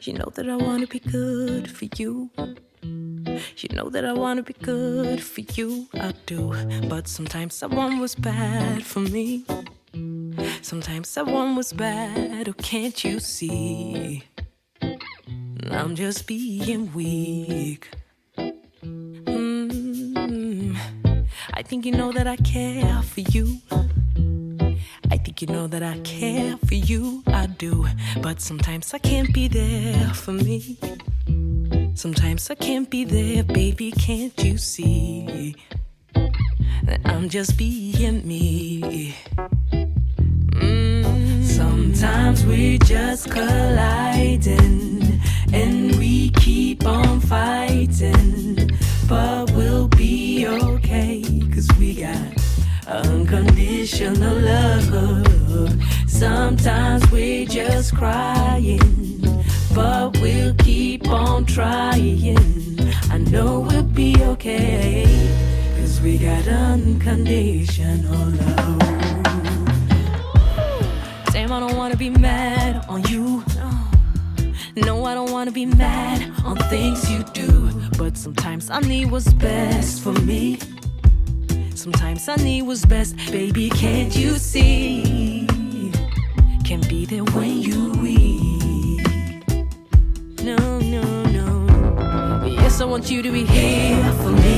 You know that I wanna be good for you. You know that I wanna be good for you, I do. But sometimes someone was bad for me. Sometimes someone was bad, oh can't you see? I'm just being weak. I think you know that I care for you. I think you know that I care for you, I do. But sometimes I can't be there for me. Sometimes I can't be there, baby, can't you see? That I'm just being me. Sometimes we just colliding and we keep on fighting, but we'll be okay, 'cause we got unconditional love. Sometimes we just crying, but we'll keep on trying. I know we'll be okay, 'cause we got unconditional love. Damn, I don't wanna be mad on you. No, I don't wanna be mad on things you do. But sometimes I need what's best for me. Sometimes I need what's best, baby, can't you see? Can't be there when you weak. No, no, no. Yes, I want you to be here for me.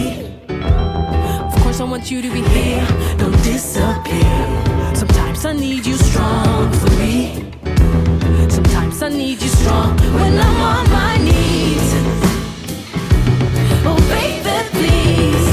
Of course I want you to be here, don't disappear. Sometimes I need you strong for me. Sometimes I need you strong when I'm on my knees. Oh baby, please.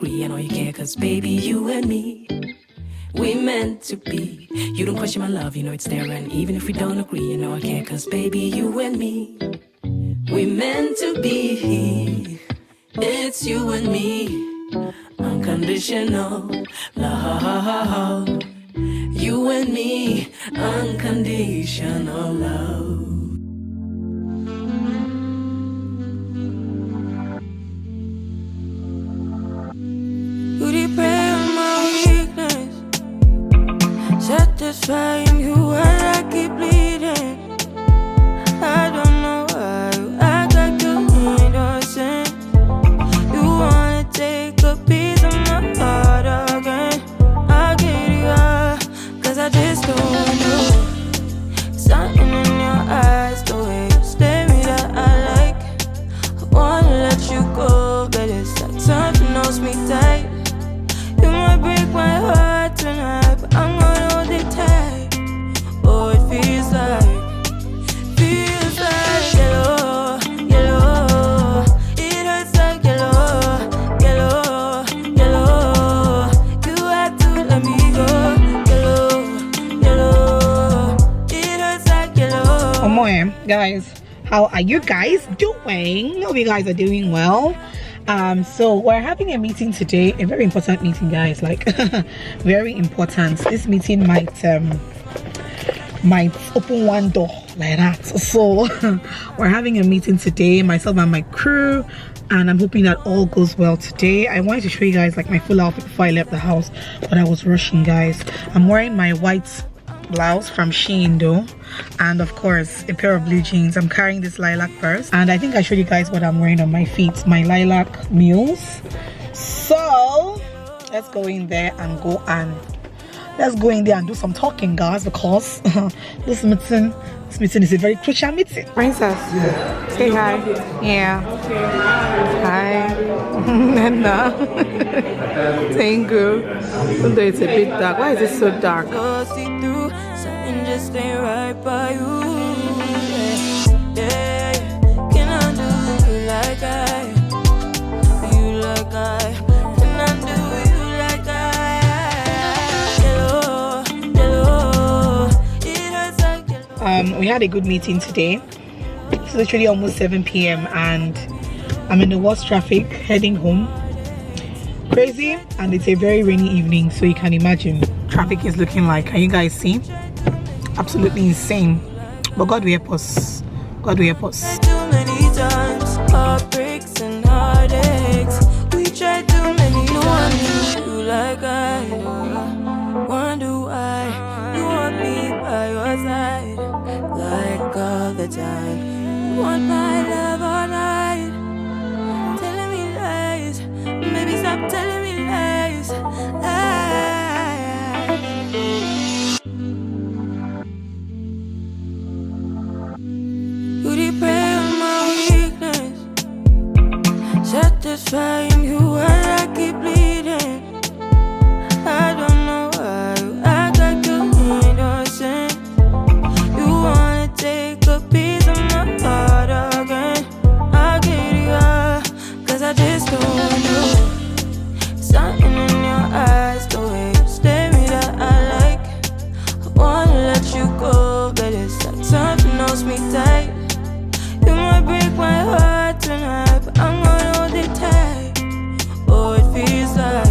I know you care, 'cause baby, you and me, we meant to be. You don't question my love, you know it's there. And even if we don't agree, you know I care, 'cause baby, you and me, we meant to be. It's you and me, unconditional love. You and me, unconditional love. Satisfying you while I keep bleeding. I don't know why you act like you innocent. You wanna take a piece of my heart again. I'll get you up, 'cause I just don't know. Something in your eyes, the way you stare me that I like. I wanna let you go, but it's like something holds me tight. You might break my heart tonight, but I'm gonna hold it tight. Oh, it feels like yellow, yellow. It hurts like yellow, yellow, yellow. You have to let me go, yellow, yellow. It hurts like yellow. Oh my, guys, how are you guys doing? Hope you guys are doing well. So we're having a meeting today, a very important meeting, guys, like very important. This meeting might open one door like that. So we're having a meeting today, myself and my crew, and I'm hoping that all goes well today. I wanted to show you guys like my full outfit before I left the house, but I was rushing, guys. I'm wearing my white blouse from Shein though, and of course a pair of blue jeans. I'm carrying this lilac purse, and I think I showed you guys what I'm wearing on my feet, my lilac mules. So let's go in there and do some talking, guys, because this meeting is a very crucial meeting. Princess, say hi. Yeah. Hi. Nana. Thank you. Although it's a bit dark. Why is it so dark? Something just ain't right by you. Yeah, can I do you like I? You like I? Can I do you like I? Yellow, yellow. It had a good meeting today. It's literally almost 7 p.m. and I'm in the worst traffic heading home. Crazy, and it's a very rainy evening, so you can imagine traffic is looking like. Can you guys see? Absolutely insane. But God will help us. God will help us. Too many times, heartbreaks and heartaches. We tried too many times. You like I wonder why you want me by your side, like all the time. You want my love all night, telling me lies. Maybe stop telling me lies. You prey on my weakness, satisfying you while I keep bleeding. I don't know why you act like you innocent. You wanna take a piece of my heart again. I'll get it up, cause I just don't know. Something in your eyes, the way you stare me that I like. I wanna let you go, but it's like something holds me tight. You might break my heart tonight, but I'm gonna hold it tight. Oh, it feels like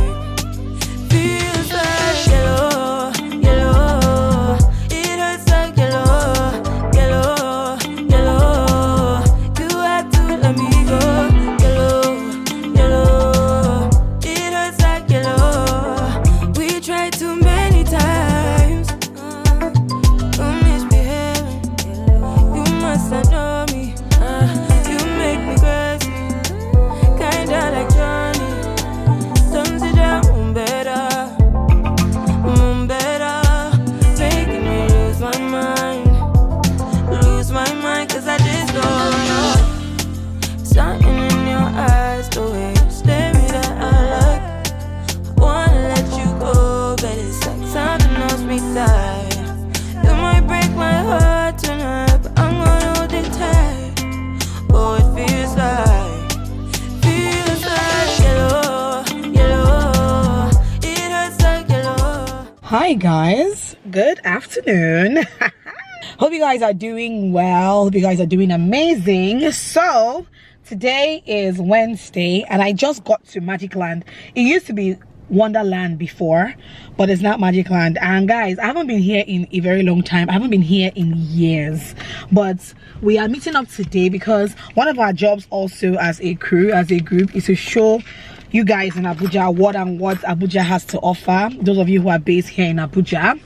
yellow, yellow. It hurts like yellow, yellow, yellow. You had to let me go, yellow, yellow. It hurts like yellow. We tried too many times. You misbehaving, you must have known me. You make me crazy, kinda like Johnny. Thumbs it down better, making me lose my mind, cause I just don't know. Something in your eyes, the way you stare me that I like. I wanna let you go, but it's like something holds me tight. You might break my heart tonight, but I'm gonna hold it tight. Oh, it feels like yellow, yellow. It hurts like yellow. Hi guys, good afternoon. Hope you guys are doing well. Hope you guys are doing amazing. So today is Wednesday and I just got to Magic Land. It used to be Wonderland before, but it's not Magic Land. And guys, I haven't been here in a very long time. I haven't been here in years, but we are meeting up today because one of our jobs also as a crew, as a group, is to show you guys in Abuja what Abuja has to offer, those of you who are based here in Abuja.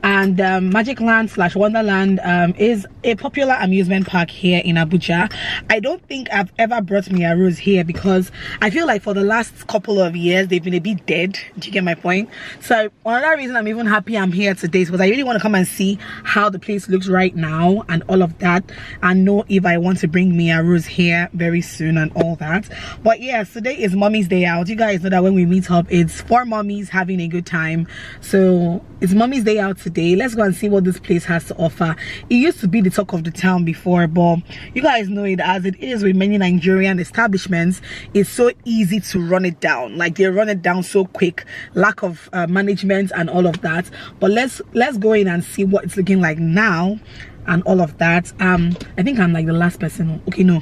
And Magic Land / Wonderland is a popular amusement park here in Abuja. I don't think I've ever brought Mia Rose here because I feel like for the last couple of years they've been a bit dead. Do you get my point? So another reason I'm even happy I'm here today is because I really want to come and see how the place looks right now and all of that, and know if I want to bring Mia Rose here very soon and all that. But yes, today is Mommy's Day Out. You guys know that when we meet up, it's for mommies having a good time. So it's Mommy's Day Out today. Let's go and see what this place has to offer. It used to be the talk of the town before, but you guys know it as it is with many Nigerian establishments. It's so easy to run it down. Like they run it down so quick, lack of management and all of that. But let's go in and see what it's looking like now and all of that. I think I'm like the last person. Okay, no,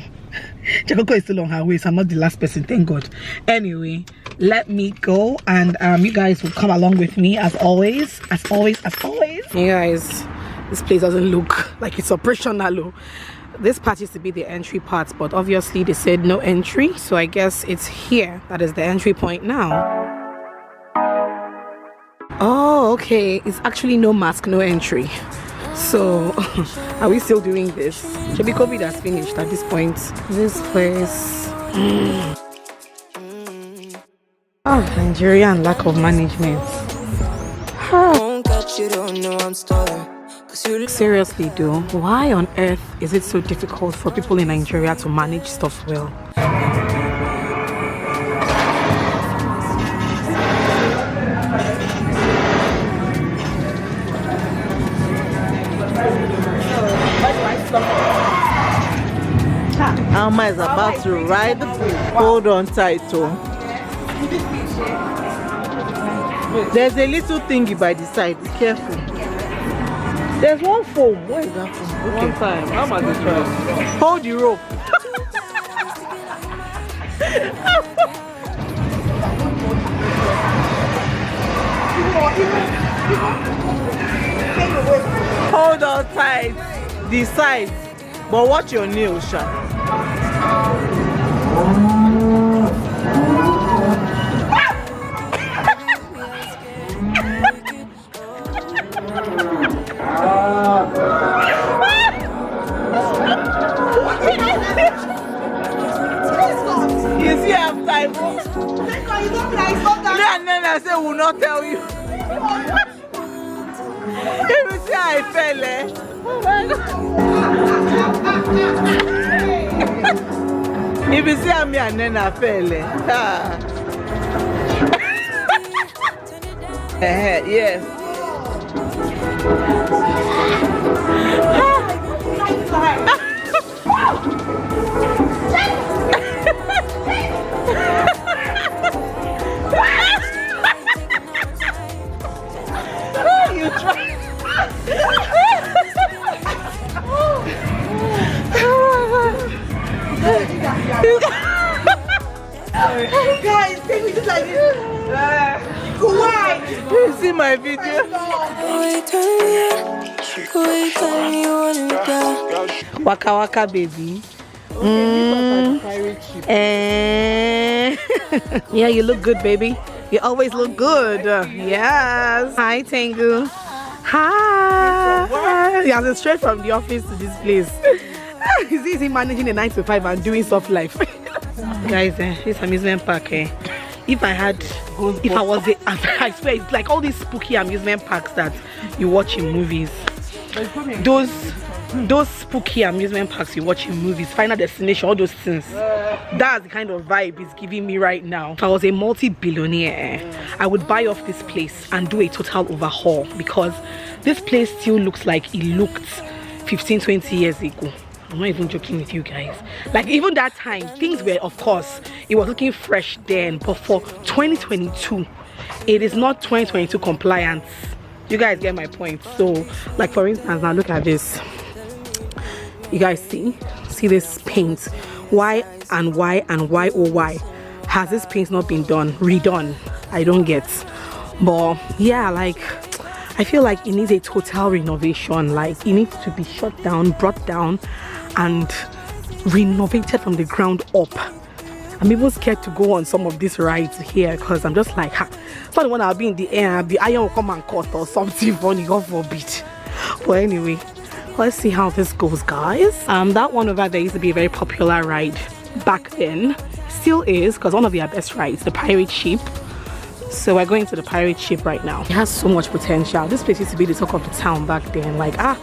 Chakoko is still on her way, so I'm not the last person, thank God. Anyway, let me go, and you guys will come along with me as always. You guys, this place doesn't look like it's operational. This part used to be the entry part, but obviously they said no entry, so I guess it's here that is the entry point now. Oh, okay, it's actually no mask, no entry. So are we still doing this? Maybe COVID has finished at this point. This place, oh, Nigerian lack of management. Seriously though, why on earth is it so difficult for people in Nigeria to manage stuff well? Alma is about to ride the pool. Hold on tight, oh. There's a little thingy by the side. Be careful. There's one foam. Where is that foam? Okay. One time. How much is try? Hold the rope. Hold on tight. The sides. But watch your nails, Sha. You see, I have time. And then I say, will not tell you. If you see, I fell, eh? If you see me and then I fell, yes. You try. Guys, take me just like this. Why? You see my video? Waka waka baby. Yeah, you look good, baby. You always look good. Yes. Hi, Tengu. Hi. Yeah, I'm straight from the office to this place. It's easy managing a 9 to 5 and doing soft life. Guys, this amusement park, if I swear, it's like all these spooky amusement parks that you watch in movies. Those spooky amusement parks you watch in movies, Final Destination, all those things. That's the kind of vibe it's giving me right now. If I was a multi-billionaire, I would buy off this place and do a total overhaul, because this place still looks like it looked 15-20 years ago. I'm not even joking with you guys. Like, even that time, things were, of course, it was looking fresh then, but for 2022, it is not 2022 compliance. You guys get my point. So, like, for instance, now look at this. You guys see this paint? Why has this paint not been redone? I don't get. But yeah, like, I feel like it needs a total renovation. Like, it needs to be shut down, brought down, and renovated from the ground up. I'm even scared to go on some of these rides here, because I'm just like, it's not the one I'll be in the air and the iron will come and cut or something funny, God forbid. But anyway, let's see how this goes, guys. That one over there used to be a very popular ride back then. Still is, because one of their best rides, the pirate ship. So we're going to the pirate ship right now. It has so much potential. This place used to be the talk of the town back then. Like, I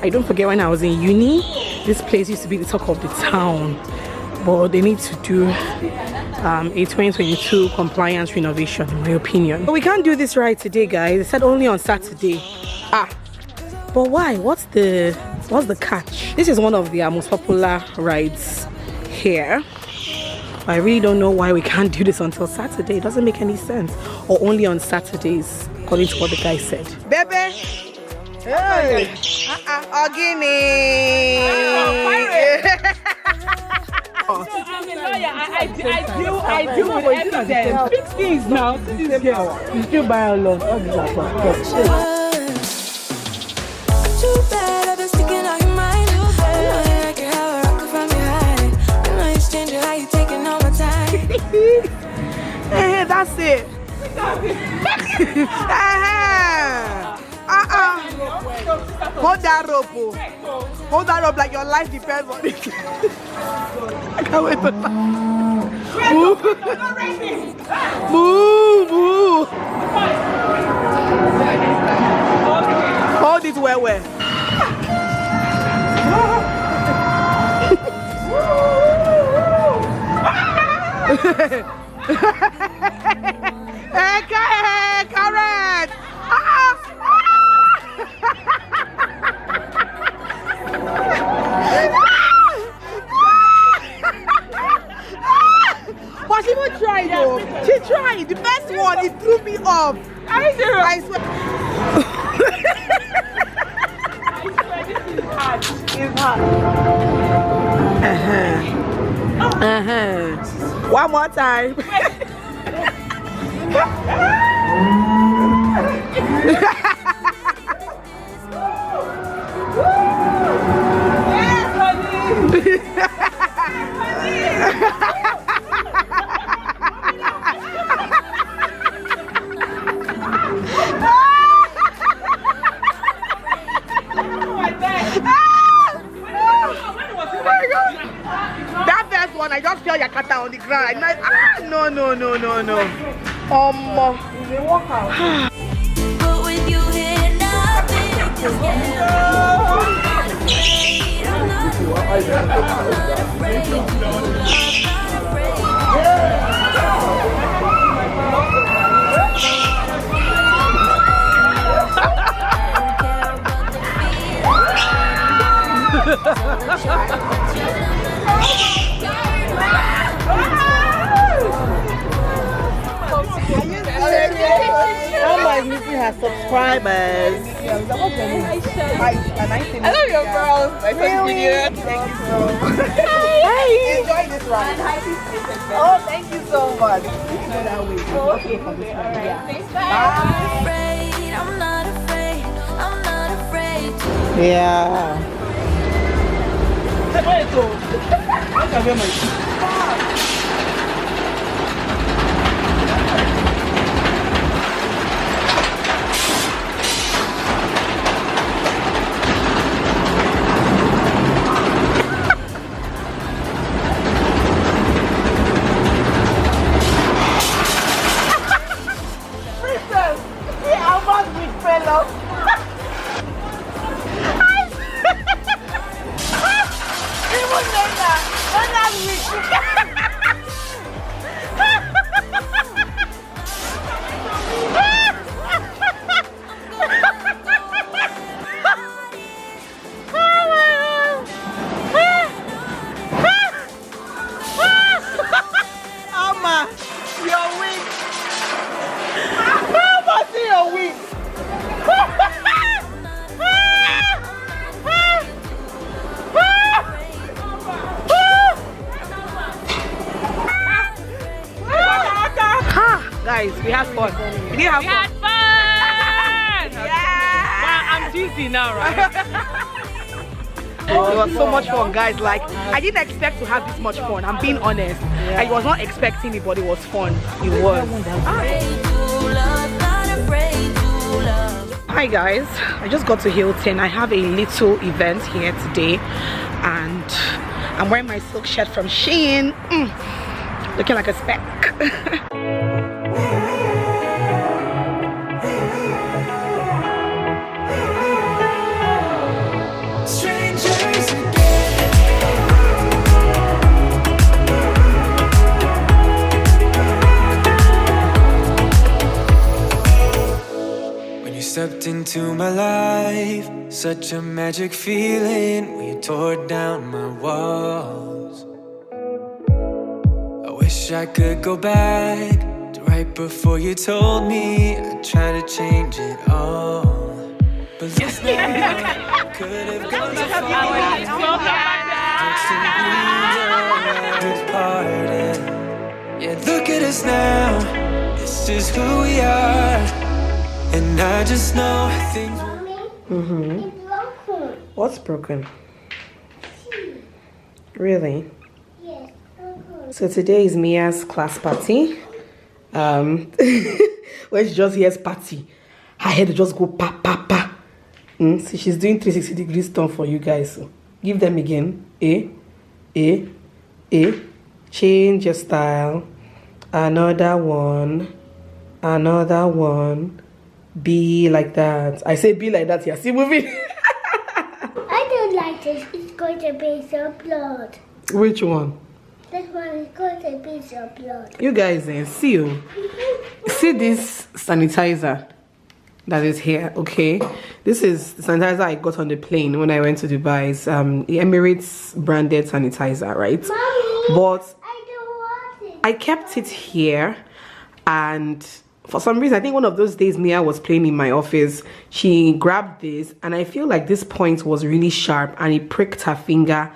don't forget when I was in uni, this place used to be the talk of the town. But they need to do a 2022 compliance renovation, in my opinion. But we can't do this ride today, guys. They said only on Saturday. But why? What's the catch? This is one of their most popular rides here. I really don't know why we can't do this until Saturday. It doesn't make any sense. Or only on Saturdays, according to what the guy said. Bebe! Hey! Ogini! So I'm a lawyer. I deal with evidence. Big things now. This girl. You still buy a lot. All these are for Too bad I've been sticking out your mind. I know you like it how I rock it from behind. I know you stand it, how you taking all my time. Hey, that's it. Hold that rope. Hold that rope like your life depends on it. I can't wait for that. Move. Move. Hold it well. Correct. But she even tried though. She tried. The best one, it threw me off. I swear. It's hot. One more time. I just feel Yakata on the ground. No. But with you here, nothing can scare me. I'm not afraid to Somebody's missing her subscribers. I love your girls. I Really? Thank you so much. Hey. Enjoy this ride. Oh, thank you so much. Okay. I'm not afraid. I'm not afraid to. Yeah. Guys, we had fun. We didn't have fun. Yeah. Wow, I'm dizzy now, right? It was so much fun, guys. Like, I didn't expect to have this much fun. I'm being honest. I was not expecting it, but it was fun. It was. Hi guys, I just got to Hilton. I have a little event here today, and I'm wearing my silk shirt from Shein. Looking like a speck. Stepped into my life, such a magic feeling when you tore down my walls. I wish I could go back to right before you told me I'd try to change it all. But this now could have gone so far. Yeah, look at us now. This is who we are. And I just know things It's broken. What's broken? Really? Yes, broken. So today is Mia's class party. When she just hears party, her head just go pa pa pa. So she's doing 360 degrees turn for you guys. So give them again. A. Change your style. Another one. Be like that. I say be like that. Yeah, see moving. I don't like this. It's going to be so blood. Which one? This one is going to be so blood. You guys see you. See this sanitizer that is here, okay? This is the sanitizer I got on the plane when I went to Dubai. It's the Emirates branded sanitizer, right? Mommy, But I don't want it. I kept it here, and for some reason, I think one of those days Mia was playing in my office, she grabbed this, and I feel like this point was really sharp, and it pricked her finger,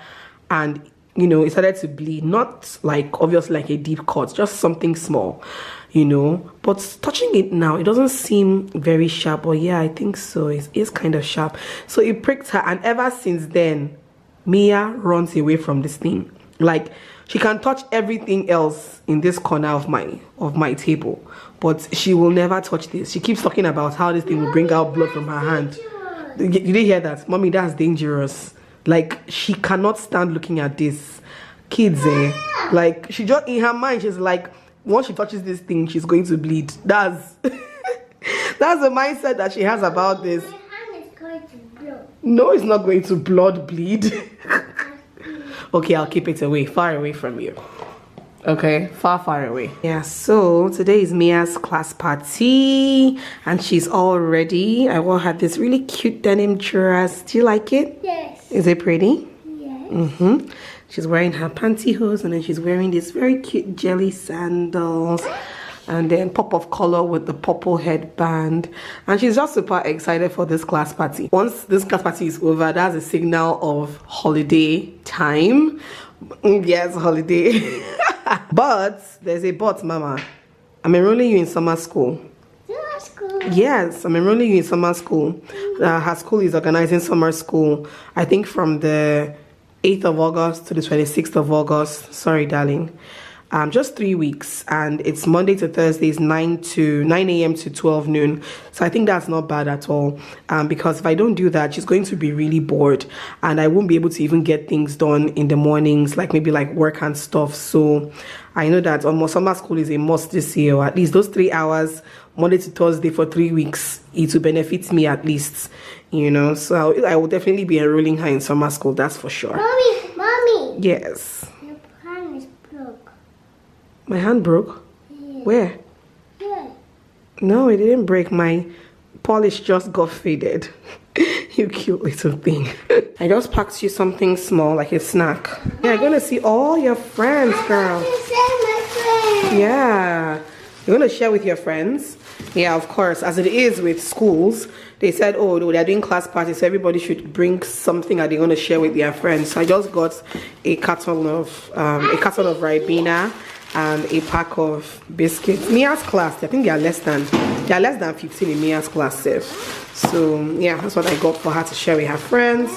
and you know, it started to bleed. Not like obviously like a deep cut, just something small, you know. But touching it now, it doesn't seem very sharp, but yeah, I think so. It is kind of sharp. So it pricked her, and ever since then, Mia runs away from this thing. Like, she can touch everything else in this corner of my table, but she will never touch this. She keeps talking about how this thing will bring out blood from her hand. Did you hear that? Mommy, that's dangerous. Like, she cannot stand looking at this. Kids, like, she just, in her mind, she's like, once she touches this thing, she's going to bleed. That's that's the mindset that she has about this. My hand is going to blow. No, it's not going to blood bleed. Okay, I'll keep it away, far away from you. Okay, far away. Yeah, so today is Mia's class party, and she's all ready. I wore her this really cute denim dress. Do you like it? Yes. Is it pretty? Yes. She's wearing her pantyhose, and then she's wearing these very cute jelly sandals, and then pop of color with the purple headband, and she's just super excited for this class party. Once this class party is over, that's a signal of holiday time. Yes, holiday. But there's a but, Mama. I'm enrolling you in summer school. Summer school. Yes, I'm enrolling you in summer school. Her school is organizing summer school, I think from the 8th of August to the 26th of August. Sorry, darling. Just 3 weeks, and it's Monday to Thursdays, 9 a.m. to 12 noon. So I think that's not bad at all, because if I don't do that, she's going to be really bored, and I won't be able to even get things done in the mornings, like maybe like work and stuff. So I know that almost summer school is a must this year, or at least those 3 hours Monday to Thursday for 3 weeks. It will benefit me at least, you know. So I will definitely be enrolling her in summer school, that's for sure. Mommy. Yes. Your hand is broke. My hand broke? Yeah. Where? Yeah. No, it didn't break. My polish just got faded. You cute little thing. I just packed you something small, like a snack. Yeah, you're gonna see all your friends, girl. My friend. Yeah. You're gonna share with your friends. Yeah, of course. As it is with schools, they said, oh, they're doing class parties, so everybody should bring something that they're gonna share with their friends. So I just got a carton of Ribena and a pack of biscuits. Mia's class, I think they are less than 15 in Mia's class safe. So yeah, that's what I got for her to share with her friends.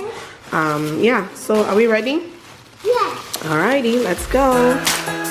Yeah, so are we ready? Yeah. Alrighty, let's go.